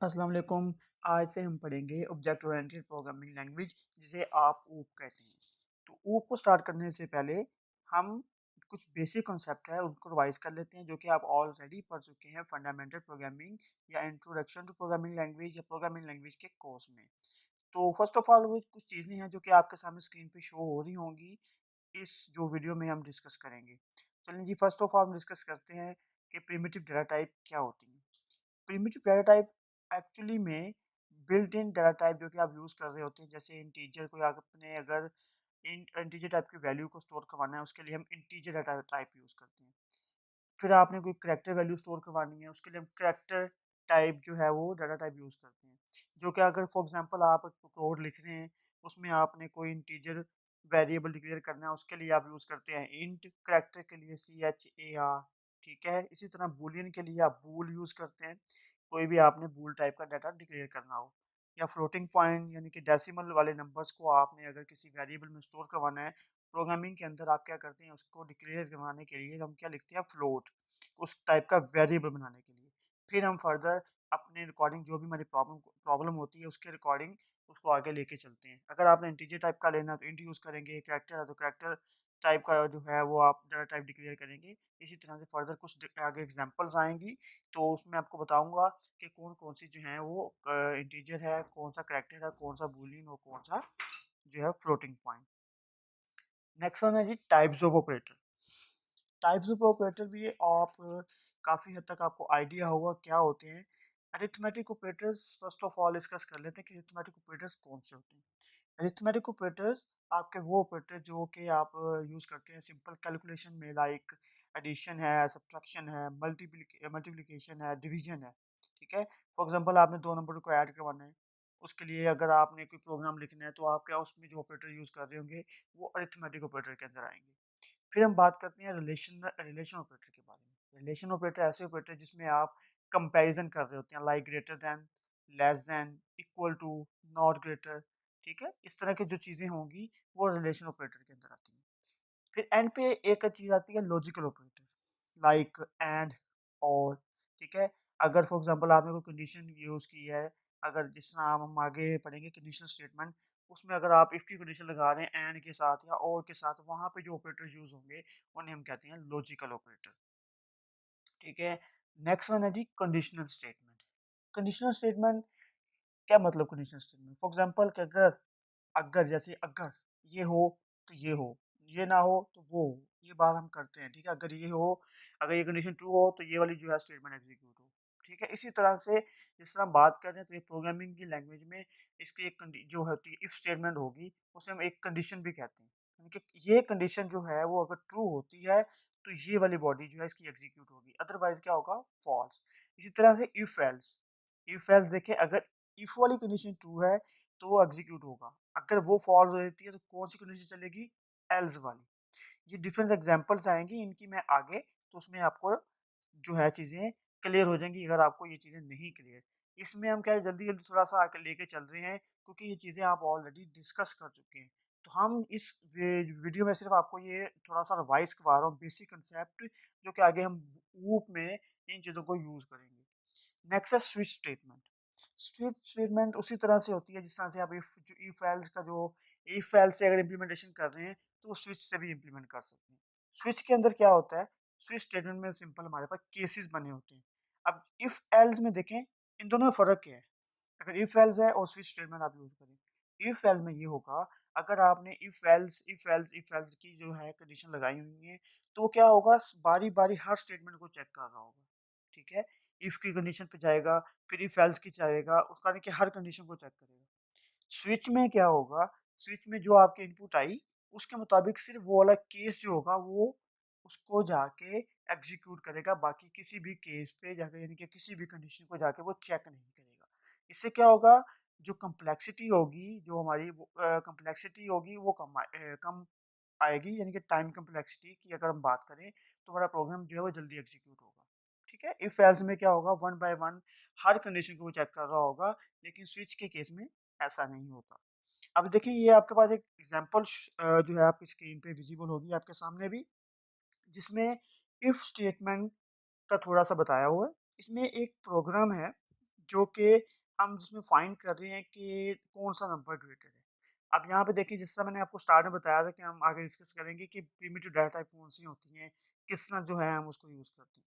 अस्सलाम वालेकुम। आज से हम पढ़ेंगे ऑब्जेक्ट ओरिएंटेड प्रोग्रामिंग लैंग्वेज जिसे आप ऊप कहते हैं। तो ऊप को स्टार्ट करने से पहले हम कुछ बेसिक कॉन्सेप्ट है उनको रिवाइज कर लेते हैं जो कि आप ऑलरेडी पढ़ चुके हैं फंडामेंटल प्रोग्रामिंग या इंट्रोडक्शन टू प्रोग्रामिंग लैंग्वेज या प्रोग्रामिंग लैंग्वेज के कोर्स में। तो फर्स्ट ऑफ ऑल वो कुछ चीज़ें हैं जो कि आपके सामने स्क्रीन पे शो हो रही होंगी इस जो वीडियो में हम डिस्कस करेंगे। चलिए जी, फर्स्ट ऑफ ऑल हम डिस्कस करते हैं कि प्रिमिटिव डेटा टाइप क्या होती है। प्रिमिटिव डेटा टाइप एक्चुअली में बिल्ट इन डेटा टाइप जो कि आप यूज़ कर रहे होते हैं, जैसे इंटीजर को आपने अगर इंटीजर टाइप की वैल्यू को स्टोर करवाना है उसके लिए हम इंटीजर डेटा टाइप यूज़ करते हैं। फिर आपने कोई करैक्टर वैल्यू स्टोर करवानी है उसके लिए हम करैक्टर टाइप जो है वो डाटा टाइप यूज़ करते हैं। जो कि अगर फॉर एग्जांपल आप कोड लिख रहे हैं उसमें आपने कोई इंटीजर वेरिएबल डिक्लेयर करना है उसके लिए आप यूज़ करते हैं इंट, करैक्टर के लिए CHAR, ठीक है। इसी तरह बूलियन के लिए आप बूल यूज़ करते हैं, कोई भी आपने बूल टाइप का डाटा डिक्लेयर करना हो। या फ्लोटिंग पॉइंट यानी कि डेसिमल वाले नंबर्स को आपने अगर किसी वेरिएबल में स्टोर करवाना है, प्रोग्रामिंग के अंदर आप क्या करते हैं उसको डिक्लेयर करवाने के लिए हम क्या लिखते हैं फ्लोट, उस टाइप का वेरिएबल बनाने के लिए। फिर हम फर्दर अपने रिकॉर्डिंग जो भी हमारी प्रॉब्लम होती है उसके रिकॉर्डिंग उसको आगे लेके चलते हैं। अगर आपने इंटीजर टाइप का लेना है तो इंट यूज़ करेंगे, कैरेक्टर है तो कैरेक्टर टाइप का जो है वो आप डाटा टाइप डिक्लेयर करेंगे। इसी तरह से फर्दर कुछ आगे एग्जांपल्स आएँगी तो उसमें आपको बताऊँगा कि कौन-कौन सी जो हैं वो इंटीजर है, कौन-सा कैरेक्टर है, कौन-सा बूलियन और कौन-सा जो है फ्लोटिंग पॉइंट। नेक्स्ट वन है जी types of operator. Types of operator भी आप काफ़ी हद तक आपको आइडिया होगा क्या होते हैं। Arithmetic operators first of all discuss कर लेते हैं कि अरिथमेटिक ऑपरेटर्स कौन से होते हैं। अरिथमेटिक ऑपरेटर्स आपके वो ऑपरेटर जो कि आप यूज़ करते हैं सिंपल कैलकुलेशन में, लाइक एडिशन है, सब्ट्रैक्शन है, मल्टीप्लिकेशन है, डिवीजन है, ठीक है। फॉर एग्जांपल आपने दो नंबर को ऐड करवाना है, उसके लिए अगर आपने कोई प्रोग्राम लिखना है तो आप क्या उसमें जो ऑपरेटर यूज़ कर रहे होंगे वो अरिथमेटिक ऑपरेटर के अंदर आएंगे। फिर हम बात करते हैं रिलेशन ऑपरेटर के बारे में। रिलेशन ऑपरेटर ऐसे ऑपरेटर जिसमें आप कंपैरिजन कर रहे होते हैं, like greater than, less than, equal to, not greater, ठीक है। इस तरह की जो चीज़ें होंगी वो रिलेशन ऑपरेटर के अंदर आती हैं। फिर एंड पे एक चीज़ आती है लॉजिकल ऑपरेटर, लाइक एंड, और, ठीक है। अगर फॉर एग्जांपल आपने कोई कंडीशन यूज़ की है, अगर जिस तरह हम आगे पढ़ेंगे कंडीशनल स्टेटमेंट, उसमें अगर आप इफ की कंडीशन लगा रहे हैं एंड के साथ या और के साथ, वहाँ पे जो ऑपरेटर यूज़ होंगे उन्हें हम कहते हैं लॉजिकल ऑपरेटर, ठीक है। नेक्स्ट वन है जी कंडीशनल स्टेटमेंट। कंडीशनल स्टेटमेंट क्या मतलब कंडीशनल स्टेटमेंट? फॉर एग्जांपल कि अगर अगर जैसे अगर ये हो तो ये हो, ये ना हो तो वो हो, ये बात हम करते हैं, ठीक है। अगर ये हो, अगर ये कंडीशन ट्रू हो तो ये वाली जो है स्टेटमेंट एग्जीक्यूट हो, ठीक है। इसी तरह से जिस तरह हम बात कर रहे हैं तो ये प्रोग्रामिंग की लैंग्वेज में इसकी एक जो होती है इफ स्टेटमेंट होगी, उसे हम एक कंडीशन भी कहते हैं, यानी कि ये कंडीशन जो है वो अगर ट्रू होती है तो ये वाली बॉडी जो है इसकी एग्जीक्यूट होगी, अदरवाइज क्या होगा, फॉल्स। इसी तरह से इफ एल्स देखिए, अगर इफ वाली कंडीशन ट्रू है तो वो एग्जीक्यूट होगा, अगर वो फॉल्स हो जाती है तो कौन सी कंडीशन चलेगी, एल्स वाली। ये डिफरेंट एग्जांपल्स आएंगी इनकी मैं आगे, तो उसमें आपको जो है चीज़ें क्लियर हो जाएंगी अगर आपको ये चीज़ें नहीं क्लियर। इसमें हम क्या है जल्दी जल्दी थोड़ा सा आके लेके चल रहे हैं क्योंकि ये चीज़ें आप ऑलरेडी डिस्कस कर चुके हैं। तो हम इस वीडियो में सिर्फ आपको ये थोड़ा सा रिवाइज करवा रहा हूँ बेसिक कंसेप्ट, जो कि आगे हम ऊप में इन चीज़ों को यूज़ करेंगे। नेक्स्ट है स्विच स्टेटमेंट। स्विच स्टेटमेंट उसी तरह से होती है जिस तरह से आप इफ एल्स का जो इफ एल्स से अगर इम्प्लीमेंटेशन कर रहे हैं तो वो स्विच से भी इम्प्लीमेंट कर सकते हैं। स्विच के अंदर क्या होता है, स्विच स्टेटमेंट में सिंपल हमारे पास केसेस बने होते हैं। अब इफ एल्स में देखें इन दोनों में फ़र्क क्या है? अगर इफ एल्स है और स्विच स्टेटमेंट आप यूज़ करें। इफ एल्स में ये होगा, अगर आपने इफ एल्स की जो है कंडीशन लगाई हुई है तो क्या होगा, बारी-बारी हर स्टेटमेंट को चेक कर रहा होगा, ठीक है। इफ की कंडीशन पे जाएगा, फिर इफ एल्स की जाएगा, उसका यानी कि हर कंडीशन को चेक करेगा। स्विच में क्या होगा, स्विच में जो आपकी इनपुट आई, उसके मुताबिक सिर्फ़ वो वाला केस जो होगा वो उसको जाके एग्ज़ीक्यूट करेगा, बाकी किसी भी केस पे जाके यानी कि किसी भी कंडीशन को जाके वो चेक नहीं करेगा। इससे क्या होगा, जो कम्प्लेक्सिटी होगी, जो हमारी वो कम्प्लेक्सिटी होगी वो कम आएगी, यानी कि टाइम कम्प्लेक्सिटी की अगर हम बात करें, तो हमारा प्रोग्राम जो है वो जल्दी एग्ज़ीक्यूट होगा, ठीक है। इफ एल्स में क्या होगा, one by one her condition को वो चेक कर रहा होगा, लेकिन स्विच के केस में ऐसा नहीं होता। अब देखिए ये आपके पास एक एग्ज़ाम्पल जो है आपकी स्क्रीन पे विज़िबल होगी आपके सामने भी, जिसमें इफ स्टेटमेंट का थोड़ा-सा बताया हुआ है। इसमें एक प्रोग्राम है जो कि हम जिसमें फाइंड कर रहे हैं कि कौन-सा नंबर ग्रेटर है। अब यहाँ पे देखिए जिस तरह मैंने आपको स्टार्ट में बताया था कि हम आगे डिस्कस करेंगे कि प्रिमिटिव डाटा टाइप कौन-सी होती हैं, किस तरह जो है हम उसको यूज़ करते हैं।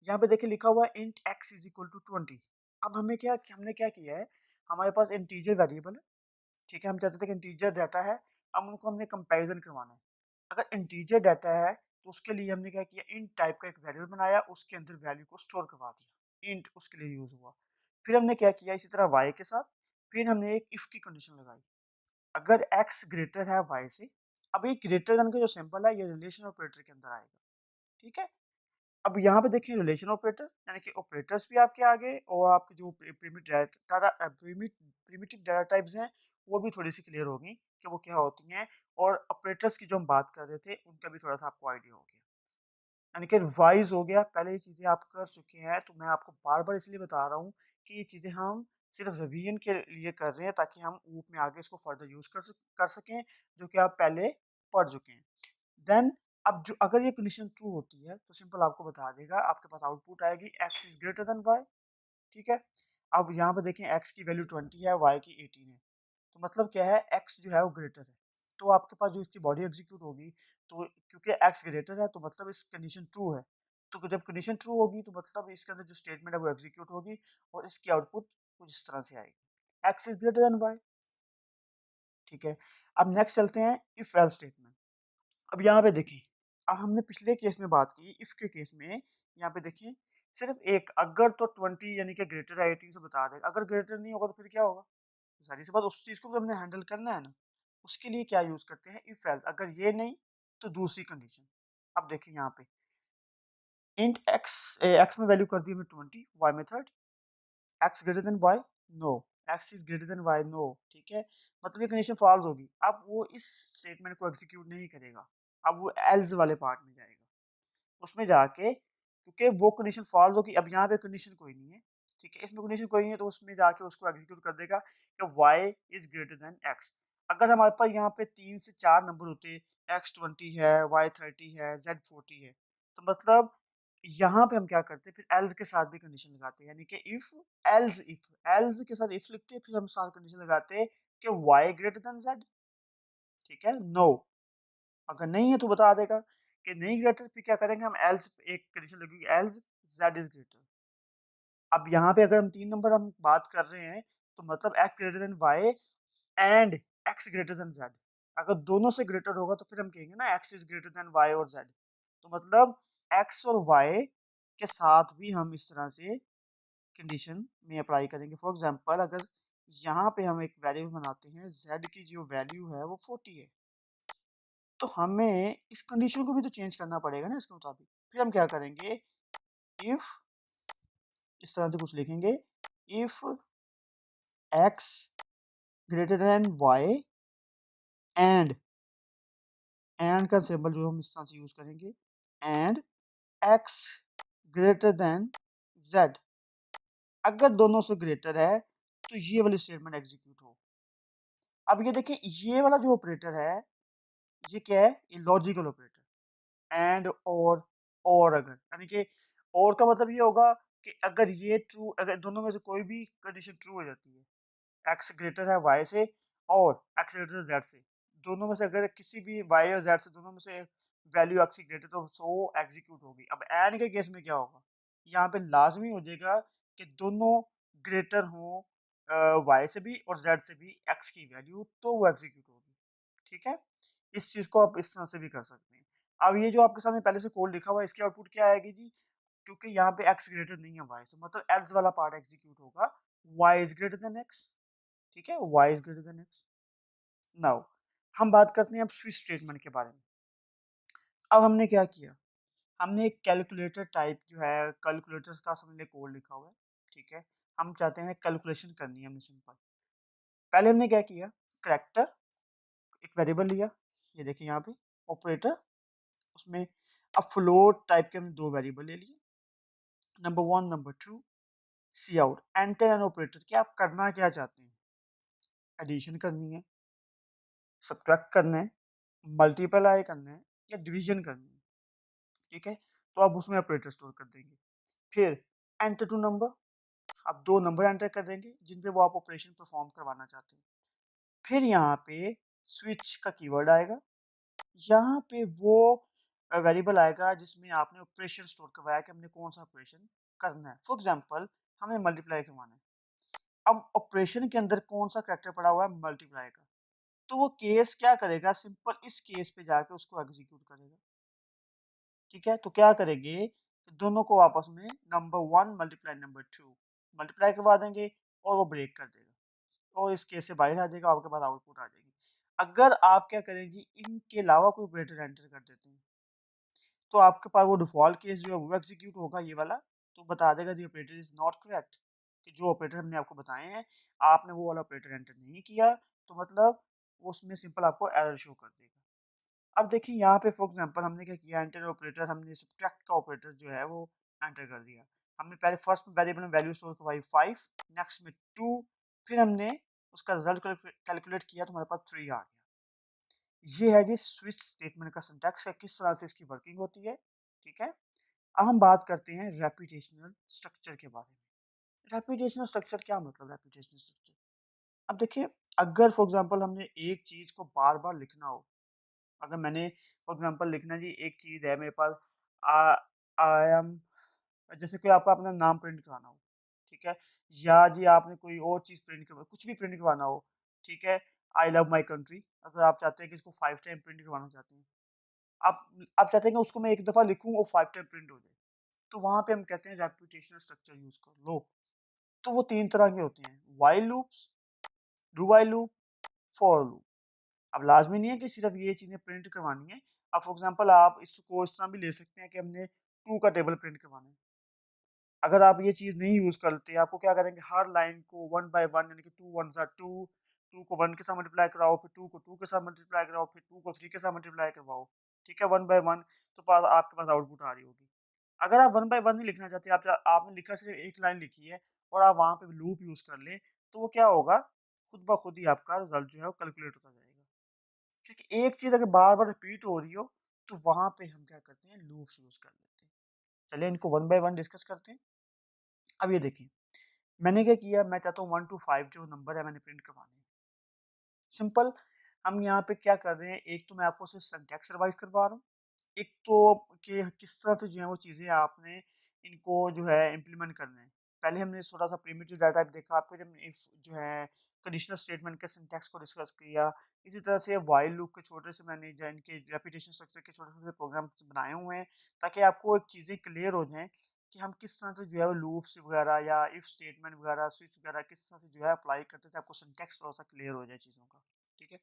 यहाँ पे देखिए लिखा हुआ है int x is equal to 20। अब हमने क्या किया है, हमारे पास इंटीजर वेरिएबल है, ठीक है? हम चाहते थे कि इंटीजर डाटा है, अब उनको हमने कंपैरिज़न करवाना है। अगर इंटीजर डाटा है, तो उसके लिए हमने क्या किया, इंट टाइप का एक वेरिएबल बनाया, उसके अंदर वैल्यू को स्टोर करवा दिया। इंट उसके लिए यूज़ हुआ। फिर हमने क्या किया इसी तरह y के साथ, फिर हमने एक इफ की कंडीशन लगाई। अगर x ग्रेटर है y से, अब ये ग्रेटर देन का जो सिंबल है, ये रिलेशन ऑपरेटर के अंदर आएगा, ठीक है? अब यहाँ पे देखिए रिलेशन ऑपरेटर यानी कि ऑपरेटर्स भी आपके आ गए और आपके जो प्रिमिटिव डाटा टाइप्स हैं वो भी थोड़ी सी क्लियर होगी कि वो क्या होती हैं और ऑपरेटर्स की जो हम बात कर रहे थे उनका भी थोड़ा सा आपको आइडिया हो गया। यानी कि रिवाइज हो गया, पहले ये चीज़ें आप कर चुके हैं तो मैं आपको बार-बार इसलिए बता रहा हूँ कि ये चीज़ें हम सिर्फ रिवीजन के लिए कर रहे हैं ताकि हम ऊप में आगे इसको फर्दर यूज़ कर सकें जो कि आप पहले पढ़ चुके हैं। देन अब जो अगर ये कंडीशन ट्रू होती है तो सिंपल आपको बता देगा, आपके पास आउटपुट आएगी x is greater then y, ठीक है? अब यहाँ पे देखें x की वैल्यू 20 है, y की 18 है, तो मतलब क्या है x जो है वो ग्रेटर है। तो आपके पास जो इसकी बॉडी एग्जीक्यूट होगी, तो क्योंकि x ग्रेटर है तो मतलब इस कंडीशन ट्रू है। तो जब कंडीशन ट्रू होगी तो मतलब इसके अंदर जो स्टेटमेंट है वो एग्जीक्यूट होगी और इसकी आउटपुट कुछ इस तरह से आएगी, x is greater then y, ठीक है? अब नेक्स्ट चलते हैं इफ एल्स स्टेटमेंट। अब यहाँ पे देखिए, अब हमने पिछले केस में बात की, इफ के केस में यहाँ पे देखिए सिर्फ एक अगर तो 20 यानी कि ग्रेटर है 18 से बता देगा, अगर ग्रेटर नहीं होगा तो फिर क्या होगा? सारी सी बात उस चीज़ को भी हमने हैंडल करना है ना, उसके लिए क्या यूज़ करते हैं इफ एल्स, अगर ये नहीं तो दूसरी कंडीशन। अब देखिए यहाँ पे इंट एक्स में वैल्यू कर दी हमने 20, वाई में 30, X greater than Y, no, X is greater than Y, no, ठीक है? मतलब ये कंडीशन फॉल्स होगी। अब वो इस स्टेटमेंट को एग्जीक्यूट नहीं करेगा, अब वो एल्स वाले पार्ट में जाएगा। उसमें जाके क्योंकि वो कंडीशन फॉल्स होगी, अब यहाँ पे कंडीशन कोई नहीं है, ठीक है? इसमें कंडीशन कोई नहीं है तो उसमें जाके उसको एग्जीक्यूट कर देगा कि y is greater then x। अगर हमारे पास यहाँ पे 3 से 4 नंबर होते, x 20 है, y 30 है, z 40 है, तो मतलब यहाँ पे हम क्या करते हैं फिर एल्स के साथ भी कंडीशन लगाते हैं, यानी कि इफ एल्स के साथ इफ लिखते हैं, फिर हम साथ कंडीशन लगाते हैं कि y ग्रेटर देन z, ठीक है? नो, अगर नहीं है तो बता देगा कि नहीं ग्रेटर, फिर क्या करेंगे हम एल्स एक कंडीशन लगेगी एल्स z इज ग्रेटर। अब यहाँ पे अगर हम 3 नंबर हम बात कर रहे हैं तो मतलब x greater than y and x greater than z। अगर दोनों से ग्रेटर होगा तो फिर हम कहेंगे ना x is greater then y और z। तो मतलब x और y के साथ भी हम इस तरह से कंडीशन में अप्लाई करेंगे। फॉर एग्जांपल अगर यहाँ पे हम एक वेरिएबल बनाते हैं, z की जो वैल्यू है वो 40 है, तो हमें इस कंडीशन को भी तो चेंज करना पड़ेगा ना इसके मुताबिक। फिर हम क्या करेंगे, इफ इस तरह से कुछ लिखेंगे, if x greater than y and का सिंबल जो हम इस तरह से यूज करेंगे, and x greater than z। अगर दोनों से ग्रेटर है तो ये वाली स्टेटमेंट एग्जीक्यूट हो। अब ये देखिए ये वाला जो ऑपरेटर है ये क्या है, ये लॉजिकल ऑपरेटर, एंड और अगर यानी कि और का मतलब ये होगा कि अगर ये ट्रू, अगर दोनों में से कोई भी कंडीशन ट्रू हो जाती है, x ग्रेटर है y से और x ग्रेटर है z से, दोनों में से अगर किसी भी y और z से दोनों में से वैल्यू x की ग्रेटर तो सो एग्जीक्यूट होगी। अब एंड के केस में क्या होगा, यहाँ पे लाजमी हो जाएगा कि दोनों ग्रेटर हो y से भी और z से भी x की वैल्यू, तो वो एग्जीक्यूट होगी, ठीक है? इस चीज को आप इस तरह से भी कर सकते हैं। अब ये जो आपके सामने पहले से कोड लिखा हुआ है इसकी आउटपुट क्या आएगी जी, क्योंकि यहाँ पे x ग्रेटर नहीं है y, तो मतलब एल्स वाला पार्ट एग्जीक्यूट होगा, y is greater then x, ठीक है? y is greater then x। Now हम बात करते हैं अब स्विच स्टेटमेंट के बारे में। अब हमने क्या किया, हमने एक कैलकुलेटर टाइप जो है कैलकुलेटर का हमने कोड लिखा हुआ है, ठीक है? हम चाहते हैं कैलकुलेशन करनी है हमें सिंपल। पहले हमने क्या किया, करैक्टर एक वेरिएबल लिया, ये देखिए यहाँ पे ऑपरेटर, उसमें अब फ्लोट टाइप के हमने दो वेरिएबल ले लिए, number 1 number 2, cout, enter an operator कि आप करना क्या चाहते हैं, एडिशन करनी है, सब्ट्रैक्ट करना है, मल्टीप्लाई करना है या डिवीजन करनी है, ठीक है? तो आप उसमें ऑपरेटर स्टोर कर देंगे। फिर एंटर टू नंबर, अब 2 नंबर एंटर कर देंगे जिन पे वो आप ऑपरेशन परफॉर्म करवाना चाहते हैं। फिर यहाँ पे स्विच का कीवर्ड आएगा। यहाँ पे वो वेरिएबल आएगा जिसमें आपने ऑपरेशन स्टोर करवाया कि हमने कौन सा ऑपरेशन करना है। फॉर एग्जांपल हमें मल्टीप्लाई करवाना है। अब ऑपरेशन के अंदर कौन सा कैरेक्टर पड़ा हुआ है? मल्टीप्लाई का। तो वो केस क्या करेगा? सिंपल इस केस पे जाके उसको एग्जीक्यूट करेगा। ठीक है? तो क्या करेंगे कि दोनों को आपस में नंबर 1 मल्टीप्लाई नंबर 2 मल्टीप्लाई करवा देंगे और वो ब्रेक कर देगा और इस केस से बाहर आ जाएगा, आपके पास आउटपुट आ जाएगी। अगर आप क्या करेंगे इनके अलावा कोई ऑपरेटर एंटर कर देते हैं तो आपके पास वो डिफ़ॉल्ट केस जो है वो एग्ज़ीक्यूट होगा ये वाला, तो बता देगा the operator is not correct कि जो ऑपरेटर हमने आपको बताए हैं, आपने वो वाला ऑपरेटर एंटर नहीं किया, तो मतलब वो उसमें सिंपल आपको एरर शो कर देगा। अब देखिए यहाँ पे फॉर एग्ज़ाम्पल हमने क्या किया एंटर ऑपरेटर हमने सब्ट्रैक्ट का ऑपरेटर जो है वो एंटर कर दिया। हमने पहले फर्स्ट वेरिएबल में वैल्यू स्टोर करवाई 5, नेक्स्ट में 2, फिर हमने उसका रिज़ल्ट कैलकुलेट किया तो हमारे पास 3 आ गया। ये है जी स्विच स्टेटमेंट का सिंटैक्स है, किस तरह से इसकी वर्किंग होती है, ठीक है? अब हम बात करते हैं रेपिटेशनल स्ट्रक्चर के बारे में। रेपिटेशनल स्ट्रक्चर क्या मतलब रेपिटेशनल स्ट्रक्चर? अब देखिए अगर फॉर एग्ज़ाम्पल हमने एक चीज़ को बार-बार लिखना हो, अगर मैंने फॉर एग्ज़ाम्पल लिखना जी एक चीज़ है मेरे पास आ आई एम जैसे कोई आपको अपना नाम प्रिंट कराना हो, ठीक है? या जी आपने कोई और चीज़ प्रिंट करवा कुछ भी प्रिंट करवाना हो, ठीक है? आई लव माय कंट्री अगर आप चाहते हैं कि इसको 5 टाइम प्रिंट करवाना चाहते हैं। आप आप चाहते हैं कि उसको मैं एक दफ़ा लिखूँ और 5 टाइम प्रिंट हो जाए। तो वहाँ पे हम कहते हैं रेपिटेशनल स्ट्रक्चर यूज़ कर लो। तो वो 3 तरह के होते हैं, while loops, do while loop, for loop. अब लाज़मी नहीं है कि सिर्फ़ ये चीज़ें प्रिंट करवानी है। अब फॉर एग्ज़ाम्पल आप इसको इस तरह भी ले सकते हैं कि हमने 2 का टेबल प्रिंट करवाना है। अगर आप ये चीज़ नहीं यूज़ करते, आपको क्या करेंगे हर लाइन को 1 बाय 1 यानी कि 2 वन्स आर 2, 2 को 1 के साथ मल्टीप्लाई कराओ, फिर 2 को 2 के साथ मल्टीप्लाई कराओ, फिर 2 को 3 के साथ मल्टीप्लाई करवाओ। ठीक है? 1 बाय 1 तो आपके पास आउटपुट आ रही होगी। अगर आप 1 बाय 1 नहीं लिखना चाहते, आपने लिखा सिर्फ़ एक लाइन लिखी है और आप वहाँ पे लूप यूज़ कर लें, तो वो क्या होगा, खुद ब खुद ही आपका रिज़ल्ट जो है वो कैलकुलेट होता जाएगा। क्योंकि एक चीज़ अगर बार-बार रिपीट हो रही हो, तो वहाँ पे हम क्या करते हैं, लूप्स यूज़ कर लेते हैं। चलिए इनको 1 बाय 1 डिस्कस करते हैं। अब ये देखिए, मैंने क्या किया, मैं चाहता हूँ 1 टू 5 जो नंबर है मैंने प्रिंट करवाने हैं। सिंपल हम यहाँ पे क्या कर रहे हैं, एक तो मैं आपको सिर्फ़ सिंटैक्स रिवाइज़ करवा रहा हूँ। एक तो कि किस तरह से जो है वो चीज़ें आपने इनको जो है इम्प्लीमेंट करना है। पहले हमने थोड़ा-सा प्रिमिटिव डाटा टाइप देखा, फिर हमने इफ जो है कंडीशनल स्टेटमेंट के सिंटैक्स को डिस्कस किया। इसी तरह से व्हाइल लूप के छोटे से मैंने जो है इनके रेपिटेशन स्ट्रक्चर के छोटे-छोटे प्रोग्राम्स बनाए हुए हैं, ताकि आपको एक चीज़ें क्लियर हो जाएँ कि हम किस तरह से जो है वो लूप्स वगैरह या इफ स्टेटमेंट वगैरह, स्विच वगैरह किस तरह से जो है अप्लाई करते थे, आपको सिंटैक्स थोड़ा-सा क्लियर हो जाए चीज़ों का। ठीक है?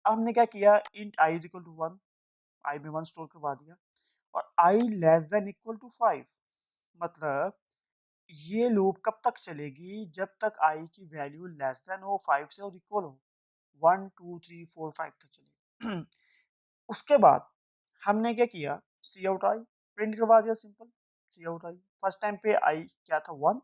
अब हमने क्या किया, int i is equal to 1, I में 1 स्टोर करवा दिया। और i less than equal to 5 मतलब ये लूप कब तक चलेगी जब तक i की वैल्यू लेस देन हो 5 से और इक्वल हो 1 2 3 4 5 तक चलेगी। उसके बाद हमने क्या किया, सी आउट आई प्रिंट करवा दिया simple. Cout I first time पे i क्या था 1,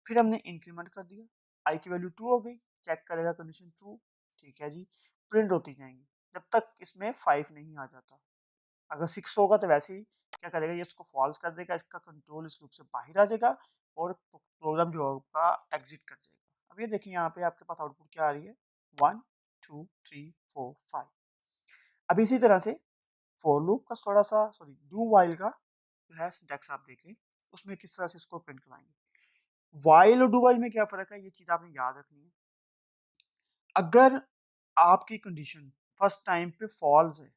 फिर हमने इंक्रीमेंट कर दिया i की वैल्यू 2 हो गई, चेक करेगा कंडीशन ट्रू, ठीक है जी, प्रिंट होती जाएंगी जब तक इसमें 5 नहीं आ जाता। अगर 6 होगा तो वैसे ही क्या करेगा, ये इसको फॉल्स कर देगा, इसका कंट्रोल इस लूप से बाहर आ जाएगा और प्रोग्राम जो होगा एग्जिट कर जाएगा। अब ये देखिए यहाँ पे आपके पास आउटपुट क्या आ रही है, 1 2 3 4 5। अब इसी तरह से फॉर लूप का थोड़ा सा सॉरी डू वाइल का जो है सिंटैक्स आप देखें, उसमें किस तरह से इसको प्रिंट कराएंगे। वाइल और डू वाइल में क्या फ़र्क है, ये चीज़ आपने याद रखनी है। अगर आपकी कंडीशन फर्स्ट टाइम पे फॉल्स है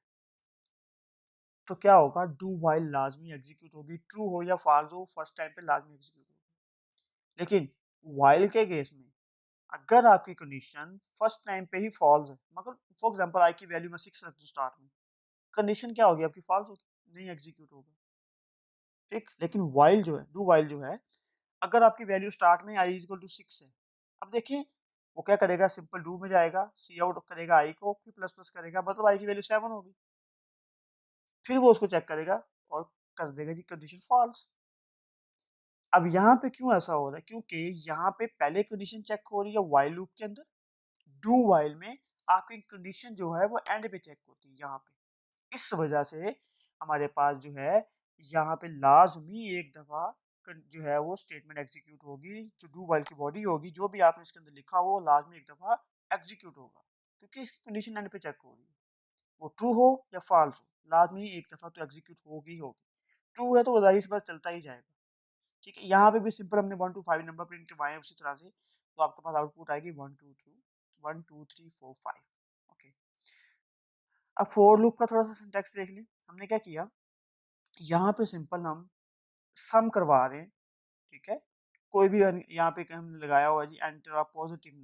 तो क्या होगा, डू व्हाइल लाज़मी एग्ज़ीक्यूट होगी, ट्रू हो या फ़ाल्स हो फर्स्ट टाइम पे लाज़मी एग्ज़ीक्यूट होगी। लेकिन व्हाइल के केस में अगर आपकी कंडीशन फर्स्ट टाइम पे ही फ़ॉल्स है, मगर फॉर एग्ज़ाम्पल आई की वैल्यू मैं 6 रख दूँ स्टार्ट में, कंडीशन क्या होगी आपकी, फ़ॉल्स होगी, नहीं एग्ज़ीक्यूट होगा, ठीक? लेकिन व्हाइल जो है, डू व्हाइल जो है, अगर आपकी वैल्यू स्टार्ट में आई इज़ इक्वल टू 6 है, अब देखिए वो क्या करेगा, सिंपल डू में जाएगा, सी आउट करेगा आई को, फिर प्लस प्लस करेगा, मतलब आई की वैल्यू 7 होगी। फिर वो उसको चेक करेगा और कर देगा जी कंडीशन फ़ॉल्स। अब यहाँ पे क्यों ऐसा हो रहा है? क्योंकि यहाँ पे पहले कंडीशन चेक हो रही है व्हाइल लूप के अंदर, डू व्हाइल में आपकी कंडीशन जो है वो एंड पे चेक होती है यहाँ पे। इस वजह से हमारे पास जो है यहाँ पे लाज़मी एक दफ़ा जो है वो स्टेटमेंट एग्जीक्यूट होगी, जो डू व्हाइल की बॉडी होगी, जो भी आपने इसके अंदर लिखा हो वो लाजमी एक दफ़ा एग्जीक्यूट होगा, क्योंकि इसकी कंडीशन एंड पे चेक हो रही है। वो ट्रू हो या फॉल्स हो, लाजमी एक दफ़ा तो एग्जीक्यूट होगी ही होगी। ट्रू है तो वो ज़ाहिर सी बात चलता ही जाएगा। ठीक है, यहाँ पे भी सिंपल हमने 1 टू 5 नंबर प्रिंट करवाए हैं उसी तरह से, तो आपके पास आउटपुट आएगी 1 2 3 4 5। ओके, अब फॉर लूप का थोड़ा सा सिंटैक्स देख लें। हमने क्या किया, यहाँ पे सिंपल हम सम करवा रहे हैं। ठीक है, कोई भी यहाँ पे हमने लगाया हुआ है जी, enter a positive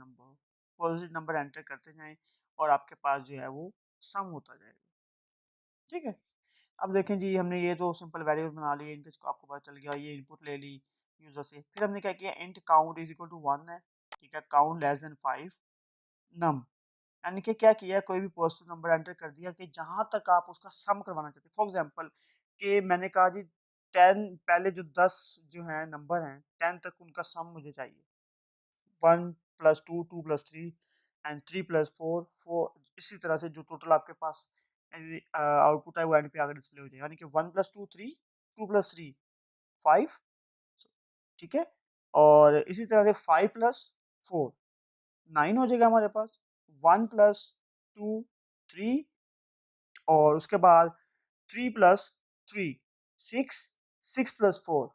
number enter करते जाएं और आपके पास जो है वो सम होता जाएगा। ठीक है, अब देखें जी, हमने ये तो सिंपल वेरिएबल बना लिए, इनके आपको पता चल गया, ये इनपुट ले ली यूजर से। फिर हमने क्या किया, int count is equal to 1 है। ठीक है, काउंट लेस देन 5 नम, यानी कि क्या किया, कोई भी पॉजिटिव नंबर एंटर कर दिया कि जहां तक आप उसका सम करवाना चाहते हैं। फॉर एग्जांपल कि मैंने कहा जी 10, पहले जो 10 जो है नंबर हैं 10 तक उनका सम मुझे चाहिए। 1 प्लस 2 2 प्लस 3 एंड 3 प्लस 4 4, इसी तरह से जो टोटल आपके पास आउटपुट है वो एंड पे आकर डिस्प्ले हो जाएगा, यानी कि 1 प्लस 2 3, 2 प्लस 3 5। ठीक है, और इसी तरह से 5 प्लस 4 9 हो जाएगा हमारे पास। 1 प्लस 2 3, और उसके बाद 3 प्लस 3 6, 6 प्लस 4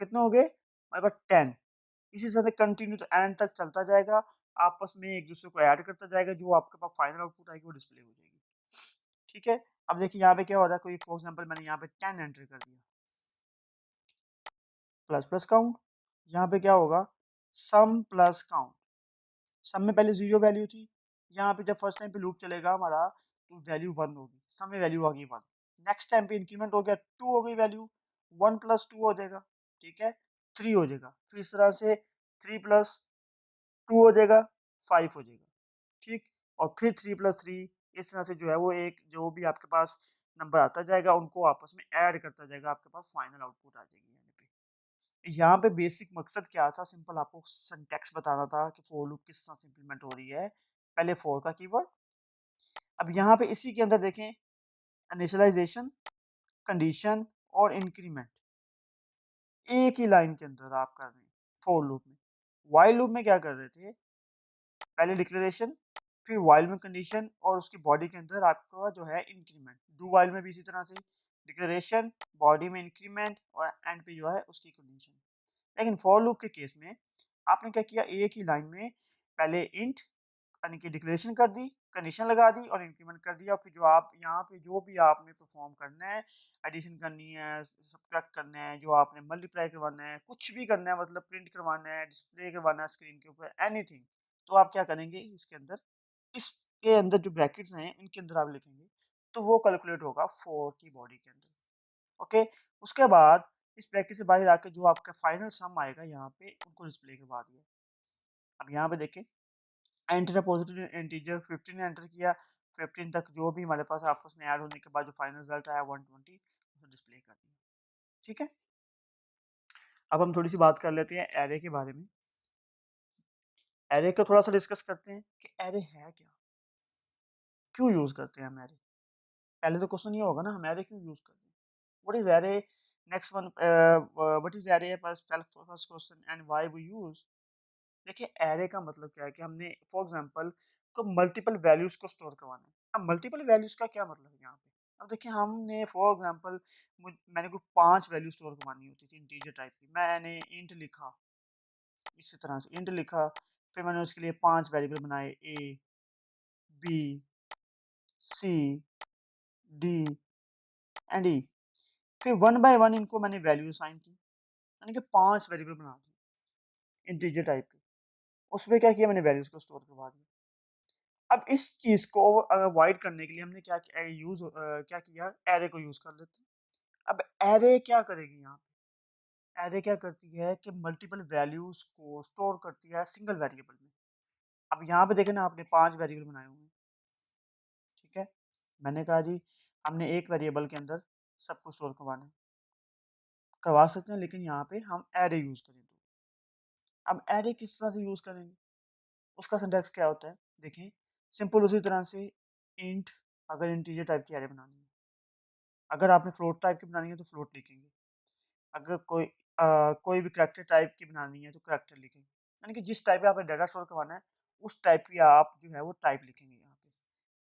कितने हो गए हमारे पास 10। इसी तरह कंटिन्यू तो एंड तक चलता जाएगा, आपस में एक दूसरे को ऐड करता जाएगा, जो आपके पास फाइनल आउटपुट आएगी वो डिस्प्ले हो जाएगी। ठीक है, अब देखिए यहाँ पे क्या हो रहा है, कोई फॉर एग्जांपल मैंने यहाँ पे 10 एंटर कर दिया, प्लस प्लस काउंट, यहाँ पे क्या होगा, सम प्लस काउंट। सम में पहले 0 वैल्यू थी, यहाँ पे जब फर्स्ट टाइम पे लूप चलेगा हमारा तो वैल्यू 1 होगी, सम में वैल्यू आ गई 1। नेक्स्ट टाइम पे इंक्रीमेंट हो गया, 2 हो गई वैल्यू, 1 प्लस 2 हो जाएगा। ठीक है, 3 हो जाएगा, फिर इस तरह से 3 प्लस 2 हो जाएगा, 5 हो जाएगा। ठीक, और फिर 3 प्लस 3, इस तरह से जो है वो एक जो भी आपके पास नंबर आता जाएगा उनको आपस में ऐड करता जाएगा, आपके पास फाइनल आउटपुट आ जाएगी। यहाँ पे बेसिक मकसद क्या था, सिंपल आपको सिंटैक्स बताना था कि फॉर लूप किस तरह से इंप्लीमेंट हो रही है। पहले फॉर का कीवर्ड, अब यहाँ पे इसी के अंदर देखें, इनिशियलाइजेशन, कंडीशन और इंक्रीमेंट एक ही लाइन के अंदर आप कर रहे हैं फॉर लूप में। व्हाइल लूप में क्या कर रहे थे, पहले डिक्लेरेशन, फिर व्हाइल में कंडीशन, और उसकी बॉडी के अंदर आपका जो है इंक्रीमेंट। डू व्हाइल में भी इसी तरह से डिक्लेरेशन, बॉडी में इंक्रीमेंट, और एंड पे जो है उसकी कंडीशन। लेकिन फॉर लूप के केस में आपने क्या किया, एक ही लाइन में पहले इंट यानी कि डिक्लेरेशन कर दी, कंडीशन लगा दी और इंक्रीमेंट कर दिया। फिर जो आप यहाँ पे जो भी आपने परफॉर्म करना है, एडिशन करनी है, सब्ट्रैक्ट करना है, जो आपने मल्टीप्लाई करवाना है, कुछ भी करना है, मतलब प्रिंट करवाना है, डिस्प्ले करवाना है स्क्रीन के ऊपर, एनीथिंग, तो आप क्या करेंगे, इसके अंदर, इसके अंदर जो ब्रैकेट्स हैं इनके अंदर आप लिखेंगे, तो वो कैलकुलेट होगा फॉर की बॉडी के अंदर। ओके, उसके बाद इस ब्रैकेट से बाहर आके जो आपका फाइनल सम आएगा यहाँ पे उनको डिस्प्ले करवा दिया। अब यहाँ पे देखें, एंटर पॉजिटिव इंटीजर 15 एंटर किया, 15 तक जो भी हमारे पास आपस में ऐड होने के बाद जो फाइनल रिजल्ट आया 120 उसको डिस्प्ले कर दिया। ठीक है, अब हम थोड़ी सी बात कर लेते हैं एरे के बारे में। एरे को थोड़ा सा डिस्कस करते हैं कि एरे है क्या, क्यों यूज करते हैं हम एरे। पहले तो क्वेश्चन ये होगा ना, हम एरे क्यों यूज करते हैं, what is array. Next one, what is array, first question, and why we use. देखिए एरे का मतलब क्या है कि हमने फॉर एग्जांपल को मल्टीपल वैल्यूज को स्टोर करवाना है। अब मल्टीपल वैल्यूज का क्या मतलब है यहाँ पे, अब देखिए हमने फॉर एग्जांपल मैंने को 5 वैल्यू स्टोर करवानी होती थी इंटीजर टाइप की, मैंने इंट लिखा, इसी तरह से इंट लिखा, फिर मैंने उसके लिए 5 वेरिएबल बनाए, A B C D and E, फिर वन बाय वन इनको मैंने वैल्यू असाइन की, यानी कि 5 वेरिएबल बना दिए इंटीजर टाइप के, उसमें क्या किया, मैंने वैल्यूज को स्टोर करवा दिया। अब इस चीज को अवॉइड करने के लिए हमने क्या किया, एरे को यूज कर लेते हैं। अब एरे क्या करेगी यहाँ पे, एरे क्या करती है कि मल्टीपल वैल्यूज को स्टोर करती है सिंगल वेरिएबल में। अब यहाँ पे देखें ना, आपने 5 वेरिएबल बनाए हुए हैं। ठीक है, मैंने कहा जी हमने एक वेरिएबल के अंदर सबको स्टोर करवा सकते हैं, लेकिन यहाँ पे हम एरे यूज करेंगे। अब एरे किस तरह से यूज करेंगे, उसका सिंटैक्स क्या होता है, देखें, सिंपल उसी तरह से इंट, अगर इंटीजर टाइप की एरे बनानी है, अगर आपने फ्लोट टाइप की बनानी है तो फ्लोट लिखेंगे, अगर कोई कोई भी करैक्टर टाइप की बनानी है तो करैक्टर लिखेंगे। यानी कि जिस टाइप का आपने डाटा स्टोर करवाना है, उस टाइप की आप जो है वो टाइप लिखेंगे यहाँ पे।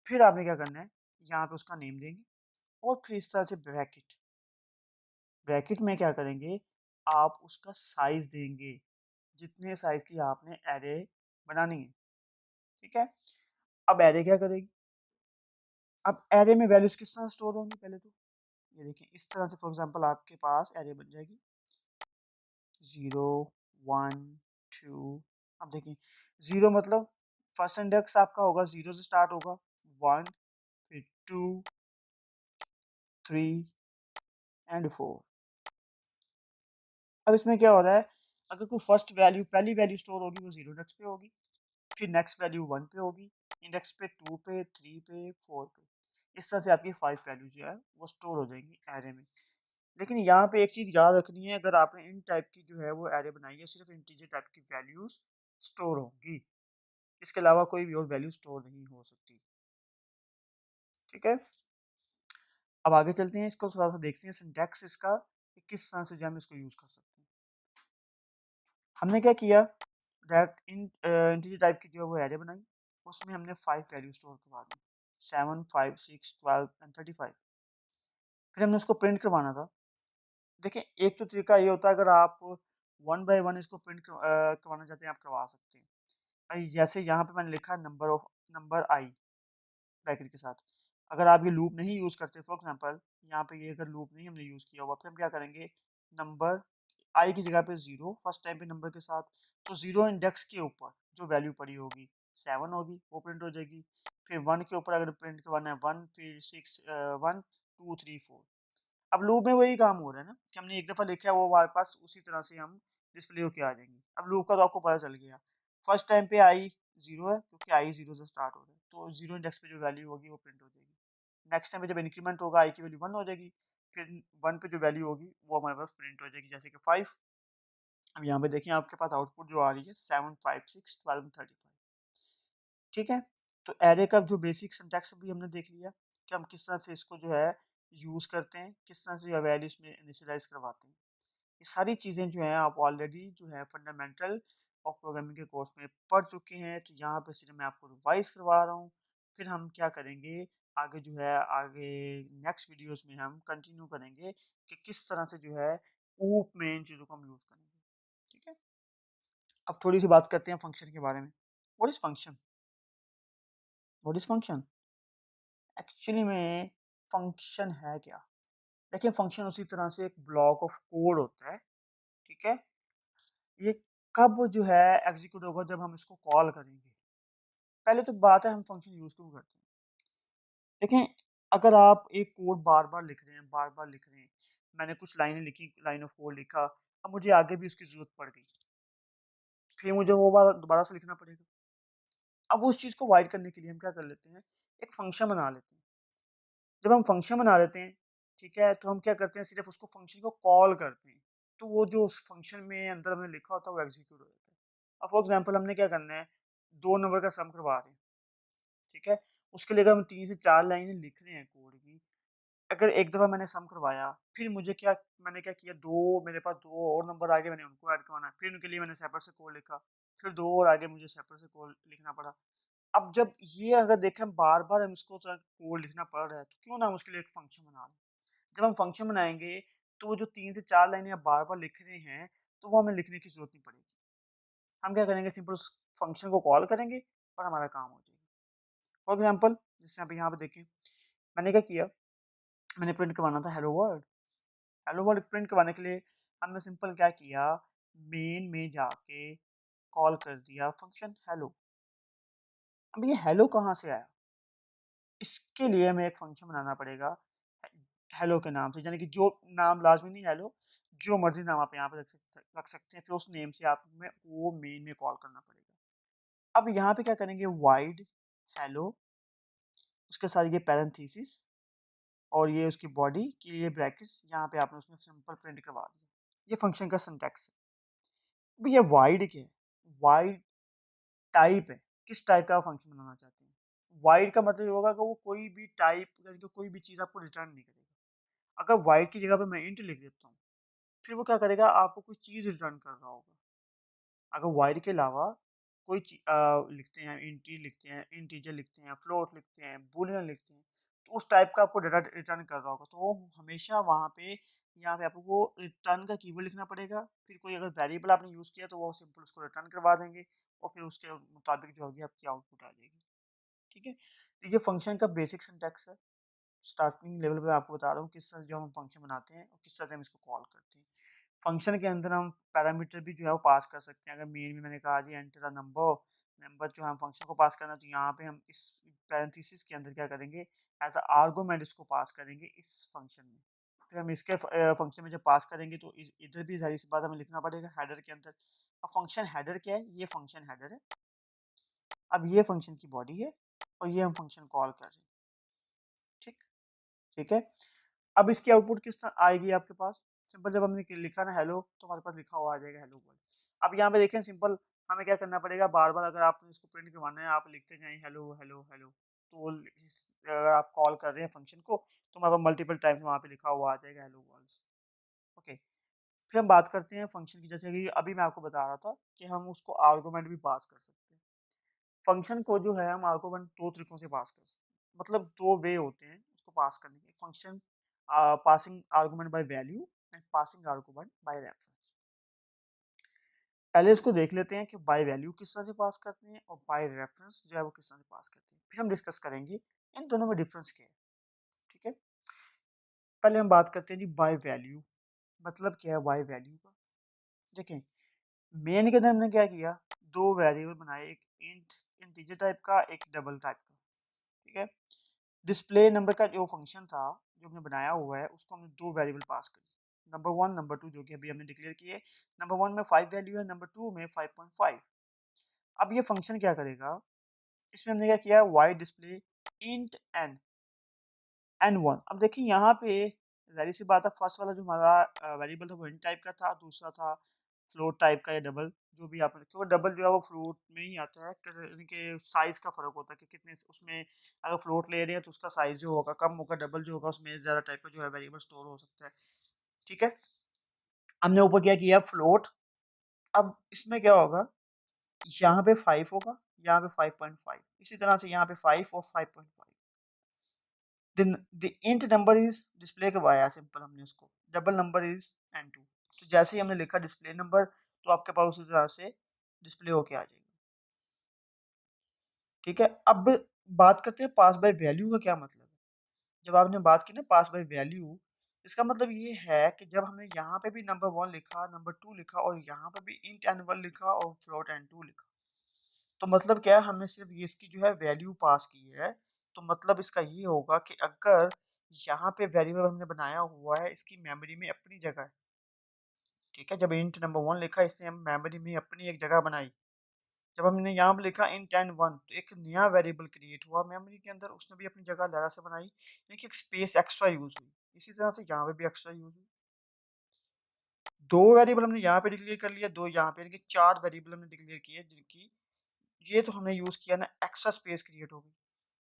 फिर आपने क्या करना है, यहाँ पे उसका नेम देंगे और फिर इस तरह से ब्रैकेट। ब्रैकेट में क्या करेंगे, आप उसका साइज़ देंगे, जितने साइज़ की आपने एरे बनानी है, ठीक है? अब एरे क्या करेगी, अब एरे में वैल्यूज़ किस तरह स्टोर होंगी पहले तो, ये देखिए इस तरह से फॉर एग्ज़ाम्पल आपके पास एरे बन जाएगी 0, 1, 2। अब देखिए 0 मतलब फर्स्ट इंडेक्स आपका होगा 0 से स्टार्ट होगा, 1 फिर 2, 3 एंड 4। अब इसमें क्या हो रहा है, अगर कोई फर्स्ट वैल्यू पहली वैल्यू स्टोर होगी वो 0 इंडेक्स पे होगी, फिर नेक्स्ट वैल्यू 1 पे होगी, इंडेक्स पे 2 पे, 3 पे, 4 पे। इस तरह से आपकी 5 वैल्यू जो है वो स्टोर हो जाएंगी एरे में। लेकिन यहाँ पे एक चीज़ याद रखनी है, अगर आपने इन टाइप की जो है वो एरे बनाई है, सिर्फ इंटीजर टाइप की वैल्यूज़ स्टोर होंगी। इसके अलावा कोई भी और वैल्यू स्टोर नहीं हो सकती। ठीक है? अब आगे चलते हैं, इसको थोड़ा-सा देखते हैं सिंटैक्स इसका कि किस तरह से जो हम इसको यूज़ कर सकते हैं। हमने क्या किया, दैट इंटीजर टाइप की जो है वो एरे बनाई, उसमें हमने 5 वैल्यू स्टोर करवा दी, 7, 5, 6, 12 एंड 35। फिर हमने उसको प्रिंट करवाना था। देखिए, एक तो तरीका ये होता है, अगर आप 1 बाय 1 इसको करवाना चाहते हैं, आप करवा सकते हैं। जैसे यहाँ पे मैंने लिखा नंबर आई ब्रैकेट के साथ। अगर आप ये लूप नहीं यूज़ करते, फॉर एग्ज़ाम्पल यहाँ पे ये अगर लूप नहीं हमने यूज़ किया हुआ, फिर हम क्या करेंगे, नंबर आई की जगह पे 0 फर्स्ट टाइम पे नंबर के साथ, तो 0 इंडेक्स के ऊपर जो वैल्यू पड़ी होगी 7 होगी, वो प्रिंट हो जाएगी। फिर 1 के ऊपर अगर प्रिंट करवाना है 1, फिर 6 1, 2, 3, 4। अब लूप में वही काम हो रहा है ना कि हमने एक दफ़ा लिखा है, वो हमारे पास उसी तरह से हम डिस्प्ले होके आ जाएँगे। अब लूप का तो आपको पता चल गया। फर्स्ट टाइम पे आई 0 है, क्योंकि आई 0 से स्टार्ट हो रहा है, तो 0 इंडेक्स पे जो वैल्यू होगी वो प्रिंट हो जाएगी। नेक्स्ट टाइम पे जब इंक्रीमेंट होगा, आई की वैल्यू 1 हो जाएगी, फिर 1 पे जो वैल्यू होगी वो हमारे पास प्रिंट हो जाएगी, जैसे कि 5। अब यहाँ पे देखिए आपके पास आउटपुट जो आ रही है 7, 5, 6, 12, 35। ठीक है? तो एरे का जो बेसिक सिंटैक्स भी हमने देख लिया कि हम किस तरह से इसको जो है यूज़ करते हैं, किस तरह से वैल्यू इसमें इनिशियलाइज़ करवाते हैं। ये सारी चीज़ें जो हैं आप ऑलरेडी जो है फंडामेंटल ऑफ प्रोग्रामिंग के कोर्स में पढ़ चुके हैं, तो यहाँ पे सिर्फ मैं आपको रिवाइज़ करवा रहा हूँ। फिर हम क्या करेंगे, आगे जो है आगे नेक्स्ट वीडियोज़ में हम कंटिन्यू करेंगे कि किस तरह से जो है ऊप में इन चीज़ों को हम यूज़ करेंगे। ठीक है? अब थोड़ी-सी बात करते हैं फंक्शन के बारे में। What is function? What is function? Actually में फंक्शन है क्या? देखिए, फंक्शन उसी तरह से एक ब्लॉक ऑफ कोड होता है, ठीक है? ये कब जो है एग्ज़ीक्यूट होगा, जब हम इसको कॉल करेंगे। पहले तो बात है हम फंक्शन यूज़ क्यों करते हैं? देखें, अगर आप एक कोड बार-बार लिख रहे हैं, बार-बार लिख रहे हैं, मैंने कुछ लाइनें लिखी, लाइन ऑफ कोड लिखा, अब मुझे आगे भी उसकी ज़रूरत पड़ गई, फिर मुझे वो बार दोबारा से लिखना पड़ेगा। अब उस चीज़ को अवॉइड करने के लिए हम क्या कर लेते हैं, एक फंक्शन बना लेते हैं। जब हम फंक्शन बना लेते हैं, ठीक है, तो हम क्या करते हैं, सिर्फ़ उसको फंक्शन को कॉल करते हैं। तो वो जो उस फंक्शन में अंदर हमने लिखा होता है, वो एग्ज़ीक्यूट हो जाता है। अब फॉर एग्ज़ाम्पल हमने क्या करना है, 2 नंबर का सम करवा रहे हैं, ठीक है? उसके लिए अगर हम 3 से 4 लाइनें लिख रहे हैं कोड की, अगर एक दफ़ा मैंने सम करवाया, फिर मैंने क्या किया, 2 मेरे पास 2 और नंबर आ गए, मैंने उनको ऐड करवाना है, फिर उनके लिए मैंने सेपरेट से कोड लिखा, फिर 2 और आगे मुझे सेपरेट से कोड लिखना पड़ा। अब जब ये अगर देखें हम बार-बार हम इसको कोड लिखना पड़ रहा है, तो क्यों ना हम उसके लिए एक फंक्शन बना लें। जब हम फंक्शन बनाएँगे, तो वो जो 3 से 4 लाइनें आप बार-बार लिख रहे हैं, तो वो हमें लिखने की ज़रूरत नहीं पड़ेगी। हम क्या करेंगे, सिंपल उस फंक्शन को कॉल करेंगे और हमारा काम हो जाएगा। फॉर एग्ज़ाम्पल जैसे आप यहाँ पे देखें, मैंने क्या किया, मैंने प्रिंट करवाना था hello world. Hello world print करवाने के लिए हमने सिंपल क्या किया, मेन में जाके कॉल कर दिया फंक्शन हेलो। अब ये हेलो कहाँ से आया? इसके लिए हमें एक फंक्शन बनाना पड़ेगा हेलो के नाम से, यानी कि जो नाम लाज़मी नहीं हेलो, जो मर्ज़ी नाम आप यहाँ पे रख सकते हैं, फिर उस नेम से आप में वो मेन में कॉल करना पड़ेगा। अब यहाँ पे क्या करेंगे, वाइड हेलो, उसके साथ ये पैरेंथेसिस और ये उसकी बॉडी के लिए ब्रैकेट्स, यहाँ पे आपने उसमें सिंपल प्रिंट करवा दिया। ये फंक्शन का सिंटैक्स है। अब ये वाइड क्या है? वाइड टाइप है, किस टाइप का फंक्शन बनाना चाहते हैं। वाइड का मतलब ये होगा कि वो कोई भी टाइप यानी कि कोई भी चीज़ आपको रिटर्न नहीं करेगा। अगर वाइड की जगह पे मैं इंट लिख देता हूँ, फिर वो क्या करेगा आपको कोई चीज़ रिटर्न कर रहा होगा। अगर वॉइड के अलावा कोई लिखते हैं, लिखते हैं, इंटीजर लिखते हैं, फ्लोट लिखते हैं, बूलियन लिखते हैं, तो उस टाइप का आपको डाटा रिटर्न कर रहा होगा। तो वो हमेशा वहाँ पे यहाँ पे आपको वो रिटर्न का कीवर्ड लिखना पड़ेगा। फिर कोई अगर वेरिएबल आपने यूज़ किया तो वो सिंपल उसको रिटर्न करवा देंगे और फिर उसके मुताबिक जो होगी आपकी आउटपुट आ जाएगी। ठीक है? तो ये फंक्शन का बेसिक सिंटैक्स है। स्टार्टिंग लेवल पे आपको बता रहा हूँ किस तरह जो हम फंक्शन बनाते हैं और किस तरह से हम इसको कॉल करते हैं। फंक्शन के अंदर हम पैरामीटर भी जो है वो पास कर सकते हैं। अगर मेन में मैंने कहा जी एंटर अ नंबर, नंबर जो है हम फंक्शन को पास करना, तो यहाँ पे हम इस पैरेंथेसिस के अंदर क्या करेंगे, एज़ अ आर्गुमेंट इसको पास करेंगे इस फंक्शन में। फिर हम इसके फंक्शन में जब पास करेंगे तो इधर भी ज़ाहिर सी बात हमें लिखना पड़ेगा हेडर के अंदर। अब फंक्शन हेडर क्या है? ये फंक्शन हेडर है। अब ये फंक्शन की बॉडी है और ये हम फंक्शन कॉल कर रहे हैं। ठीक ठीक है। अब इसकी आउटपुट किस तरह आएगी आपके पास? सिंपल जब हमने लिखा ना हेलो तो हमारे पास लिखा हुआ आ जाएगा हेलो वर्ल्ड। अब यहाँ पे देखें सिंपल हमें क्या करना पड़ेगा बार-बार अगर आपने इसको प्रिंट करवाना है आप लिखते जाएँ हेलो, हेलो, हेलो। तो वो अगर आप कॉल कर रहे हैं फंक्शन को तो हमारे पास मल्टीपल टाइम्स वहाँ पे लिखा हुआ आ जाएगा हेलो वर्ल्ड। ओके। फिर हम बात करते हैं फंक्शन की जैसे कि अभी मैं आपको बता रहा था कि हम उसको आर्गुमेंट भी पास कर सकते हैं। फंक्शन को जो है हम आर्गुमेंट 2 तरीकों से पास कर सकते हैं। मतलब 2 वे होते हैं उसको पास करने के। Function passing argument by value and passing argument by reference. पहले इसको देख लेते हैं कि बाय वैल्यू किस तरह से पास करते हैं और बाय रेफरेंस जो है वो किस तरह से पास करते हैं। फिर हम डिस्कस करेंगे इन दोनों में डिफरेंस क्या है। ठीक है? पहले हम बात करते हैं जी बाय वैल्यू। मतलब क्या है बाय वैल्यू का? देखें, मेन के अंदर हमने क्या किया, 2 वेरिएबल बनाए, एक इंटीजर टाइप का, एक डबल टाइप का। ठीक है? डिस्प्ले नंबर का जो फंक्शन था, जो हमने बनाया हुआ है, उसको हमने 2 वेरिएबल पास करी। नंबर 1, नंबर 2 जो कि अभी हमने डिक्लेयर किए। नंबर 1 में 5 वैल्यू है, नंबर 2 में 5.5। अब ये फंक्शन क्या करेगा, इसमें हमने क्या किया void display int n n 1। अब देखिए यहाँ पे ज़ाहिर सी बात है फर्स्ट वाला जो हमारा वेरिएबल था वो इंट टाइप का था, दूसरा था फ्लोट टाइप का या डबल जो भी आपने, क्योंकि डबल जो है वो फ्लोट में ही आता है, इनके साइज़ का फ़र्क होता है कि कितने उसमें अगर फ्लोट ले रहे हैं तो उसका साइज़ जो होगा कम होगा, डबल जो होगा उसमें ज़्यादा टाइप का जो है वेरिएबल स्टोर हो सकता है। ठीक है? हमने ऊपर क्या किया फ्लोट। अब इसमें क्या होगा, यहाँ पे 5 होगा, यहाँ पे 5.5, इसी तरह से यहाँ पे 5 और 5.5। The int number is display करवाया सिंपल हमने उसको, डबल नंबर इज n2। तो जैसे ही हमने लिखा डिस्प्ले नंबर तो आपके पास उसी तरह से डिस्प्ले होके आ जाएगा। ठीक है? अब बात करते हैं पास बाय वैल्यू का क्या मतलब है। जब आपने बात की ना पास बाय वैल्यू, इसका मतलब ये है कि जब हमने यहाँ पे भी नंबर 1 लिखा, नंबर 2 लिखा और यहाँ पे भी इंट n1 लिखा और फ्लोट n2 लिखा, तो मतलब क्या है हमने सिर्फ ये इसकी जो है वैल्यू पास की है। तो मतलब इसका ये होगा कि अगर यहाँ पे वेरिएबल हमने बनाया हुआ है इसकी मेमोरी में अपनी जगह है। ठीक है? जब इंट नंबर 1 लिखा इसने हम मेमोरी में अपनी एक जगह बनाई। जब हमने यहाँ पे लिखा इंट n1 तो एक नया वेरिएबल क्रिएट हुआ मेमोरी के अंदर, उसने भी अपनी जगह अलग से बनाई, यानी कि एक स्पेस एक्स्ट्रा यूज़ हुई। इसी तरह से यहाँ पे भी एक्स्ट्रा यूज़ हुई। 2 वेरिएबल हमने यहाँ पे डिक्लेयर कर लिया, 2 यहाँ पे, यानी कि 4 वेरिएबल हमने डिक्लेयर किए जिनकी ये तो हमने यूज़ किया ना एक्स्ट्रा स्पेस क्रिएट हो गई।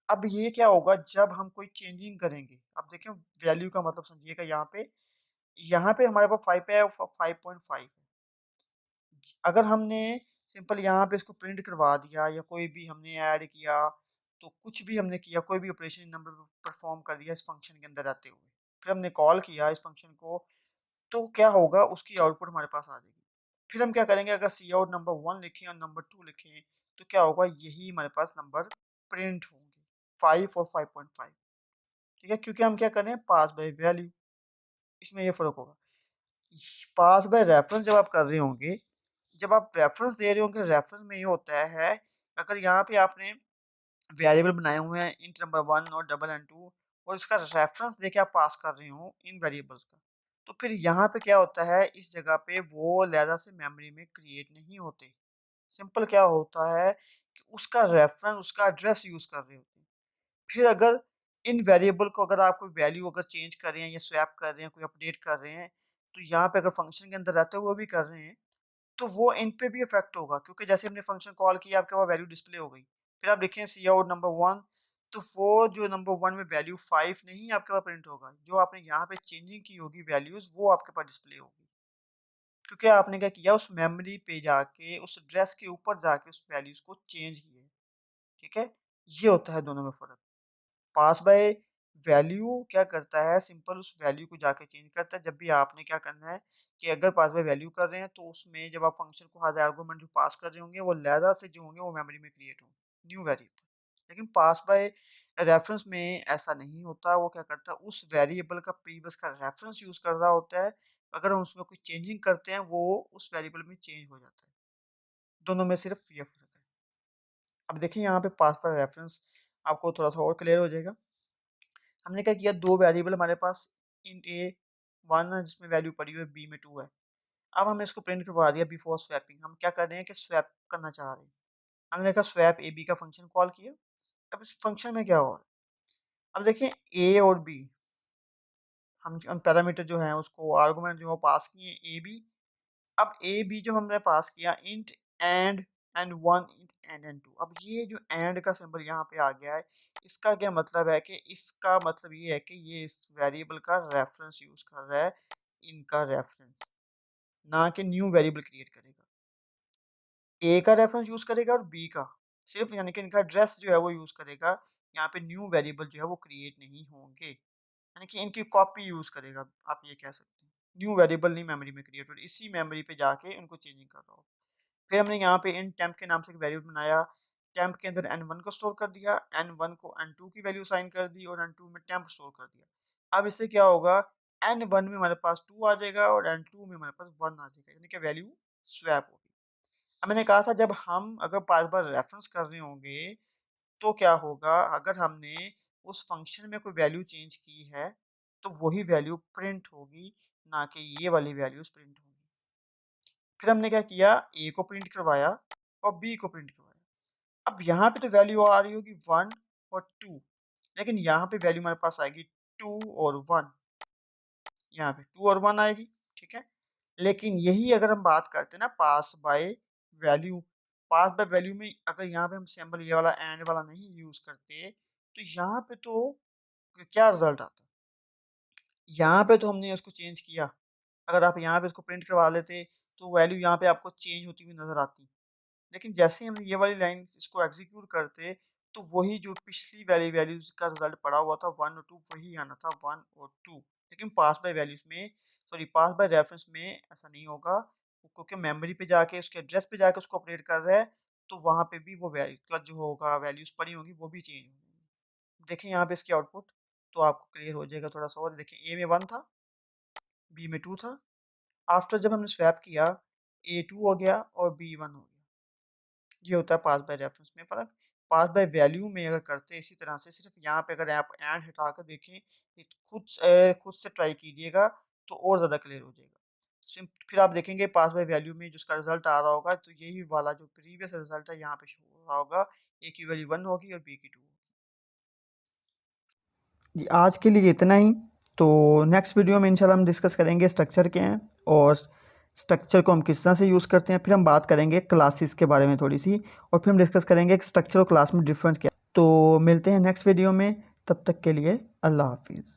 अब ये क्या होगा जब हम कोई चेंजिंग करेंगे, अब देखें वैल्यू का मतलब समझिएगा यहाँ पे हमारे पास 5 है और 5.5 है। अगर हमने सिंपल यहाँ पे इसको प्रिंट करवा दिया या कोई भी हमने ऐड किया, तो कुछ भी हमने किया, कोई भी ऑपरेशन नंबर परफॉर्म कर दिया इस फंक्शन के अंदर रहते हुए, फिर हमने कॉल किया इस फंक्शन को, तो क्या होगा उसकी आउटपुट हमारे पास आ जाएगी। फिर हम क्या करेंगे अगर सी आउट नंबर 1 लिखें और नंबर 2 लिखें, तो क्या होगा यही हमारे पास नंबर प्रिंट होंगे 5 और 5.5। ठीक है? क्योंकि हम क्या कर रहे हैं पास बाय वैल्यू, इसमें ये फ़र्क होगा। पास बाय रेफरेंस जब आप कर रहे होंगे, जब आप रेफरेंस दे रहे होंगे, रेफरेंस में ये होता है अगर यहाँ पे आपने वेरिएबल बनाए हुए हैं इंट नंबर 1 और डबल एंड 2 और इसका रेफरेंस देके आप पास कर रहे हो इन वेरिएबल्स का, तो फिर यहाँ पे क्या होता है इस जगह पे वो अलहदा से मेमोरी में क्रिएट नहीं होते। सिंपल क्या होता है कि उसका रेफरेंस, उसका एड्रेस यूज़ कर रहे होते हैं। फिर अगर इन वेरिएबल को अगर आप कोई वैल्यू अगर चेंज कर रहे हैं या स्वैप कर रहे हैं, कोई अपडेट कर रहे हैं, तो यहाँ पे अगर फंक्शन के अंदर रहते हुए भी कर रहे हैं, तो वो इन पे भी इफ़ेक्ट होगा क्योंकि जैसे हमने फंक्शन कॉल किया आपके पास वैल्यू डिस्प्ले हो गई। फिर आप देखें काउट नंबर 1, तो वो जो नंबर 1 में वैल्यू 5 नहीं आपके पास प्रिंट होगा। जो आपने यहाँ पे चेंजिंग की होगी वैल्यूज़ वो आपके पास डिस्प्ले होगी। क्योंकि आपने क्या किया, उस मेमोरी पे जाके, उस एड्रेस के ऊपर जाके उस वैल्यूज़ को चेंज किया है, ठीक है? ये होता है दोनों में फ़र्क। पास बाय वैल्यू क्या करता है, सिंपल उस वैल्यू को जाके चेंज करता है। जब भी आपने क्या करना है कि अगर पास बाय वैल्यू कर रहे हैं तो उसमें जब आप फंक्शन को हर आर्गुमेंट जो पास कर रहे होंगे वो लहदा से जो होंगे वो मेमोरी में क्रिएट होंगे, न्यू वेरिएबल। लेकिन पास बाय रेफरेंस में ऐसा नहीं होता। वो क्या करता है, उस वेरिएबल का प्रीवियस का रेफरेंस यूज़ कर रहा होता है। अगर हम उसमें कोई चेंजिंग करते हैं वो उस वेरिएबल में चेंज हो जाता है। दोनों में सिर्फ ये फ़र्क है। अब देखिए यहाँ पे पास बाय रेफरेंस आपको थोड़ा-सा और क्लियर हो जाएगा। हमने क्या किया, 2 वेरिएबल हमारे पास इंट ए 1 है जिसमें वैल्यू पड़ी हुई है, बी में 2 है। अब हमने इसको प्रिंट करवा दिया बिफोर स्वैपिंग। हम क्या कर रहे हैं कि स्वैप करना चाह रहे हैं। हमने कहा स्वैप ए बी का फंक्शन कॉल किया। अब इस फंक्शन में क्या हो रहा है, अब देखें ए और बी, हम पैरामीटर जो है उसको आर्गुमेंट जो है पास किए ए बी। अब ए बी जो हमने पास किया int and and 1 int and 2। अब ये जो एंड का सिंबल यहाँ पे आ गया है, इसका क्या मतलब है कि इसका मतलब ये है कि ये इस वेरिएबल का रेफरेंस यूज कर रहा है, इनका रेफरेंस, ना कि न्यू वेरिएबल क्रिएट करेगा। ए का रेफरेंस यूज करेगा और बी का सिर्फ, यानी कि इनका एड्रेस जो है वो यूज करेगा। यहाँ पे न्यू वेरिएबल जो है वो क्रिएट नहीं होंगे, यानी कि इनकी कॉपी यूज करेगा, आप ये कह सकते हैं। न्यू वेरिएबल नहीं मेमोरी में क्रिएट हो रही, इसी मेमोरी पे जाके इनको चेंजिंग कर रहा हो। फिर हमने यहाँ पे इन टेम्प के नाम से एक वेरिएबल बनाया। टेम्प के अंदर n1 को स्टोर कर दिया, n1 को n2 की वैल्यू असाइन कर दी और n2 में टेम्प स्टोर कर दिया। अब इससे क्या होगा, n1 में हमारे पास 2 आ जाएगा और n2 में हमारे पास 1 आ जाएगा, यानी कि वैल्यू स्वैप होगी। अब मैंने कहा था जब हम अगर बार बार रेफरेंस कर रहे होंगे तो क्या होगा, अगर हमने उस फंक्शन में कोई वैल्यू चेंज की है तो वही वैल्यू प्रिंट होगी, ना कि ये वाली वैल्यूज प्रिंट होगी। फिर हमने क्या किया, ए को प्रिंट करवाया और बी को प्रिंट करवाया। अब यहाँ पे तो वैल्यू आ रही होगी 1 और 2, लेकिन यहाँ पे वैल्यू हमारे पास आएगी 2 और 1। यहाँ पे 2 और 1 आएगी, ठीक है। लेकिन यही अगर हम बात करते हैं ना pass by value, pass by value में अगर यहाँ पे हम सिंबल ये वाला एंड वाला नहीं यूज करते तो यहाँ पे तो क्या रिजल्ट आता, यहाँ पे तो हमने उसको चेंज किया। अगर आप यहाँ पे इसको प्रिंट करवा लेते तो वैल्यू यहाँ पे आपको चेंज होती हुई नजर आती। लेकिन जैसे ही हम ये वाली लाइन इसको एग्जीक्यूट करते तो वही जो पिछली वाली वैल्यूज का रिजल्ट पड़ा हुआ था 1 और 2 वही आना था 1 और 2। लेकिन पास बाय वैल्यूज में, सॉरी पास बाय रेफरेंस में ऐसा नहीं होगा, क्योंकि मेमोरी पे जाके उसके एड्रेस पे जाके उसको अपडेट कर रहा है तो वहाँ पे भी वो वैल्यू का जो होगा वैल्यूज पड़ी होंगी वो भी चेंज होंगी। देखिए यहाँ पे इसकी आउटपुट तो आपको क्लियर हो जाएगा थोड़ा सा और। देखिए ए में 1 था, बी में 2 था। आफ्टर जब हमने स्वैप किया ए 2 हो गया और बी 1 हो गया। ये होता है पास बाय रेफरेंस में फ़र्क। पास बाय वैल्यू में अगर करते हैं इसी तरह से, सिर्फ यहाँ पे अगर आप एंड हटा कर देखें, ये खुद से ट्राई कीजिएगा तो और ज़्यादा क्लियर हो जाएगा। फिर आप देखेंगे पास बाय वैल्यू में जिसका रिजल्ट आ रहा होगा तो यही वाला जो प्रीवियस रिजल्ट है यहाँ पे शो हो रहा होगा, ए की वैल्यू 1 होगी और बी की 2 होगी। जी आज के लिए इतना ही। तो नेक्स्ट वीडियो में इंशाल्लाह हम डिस्कस करेंगे स्ट्रक्चर क्या हैं और स्ट्रक्चर को हम किस तरह से यूज़ करते हैं। फिर हम बात करेंगे क्लासेस के बारे में थोड़ी सी, और फिर हम डिस्कस करेंगे स्ट्रक्चर और क्लास में डिफरेंस क्या। तो मिलते हैं नेक्स्ट वीडियो में, तब तक के लिए अल्लाह हाफिज़।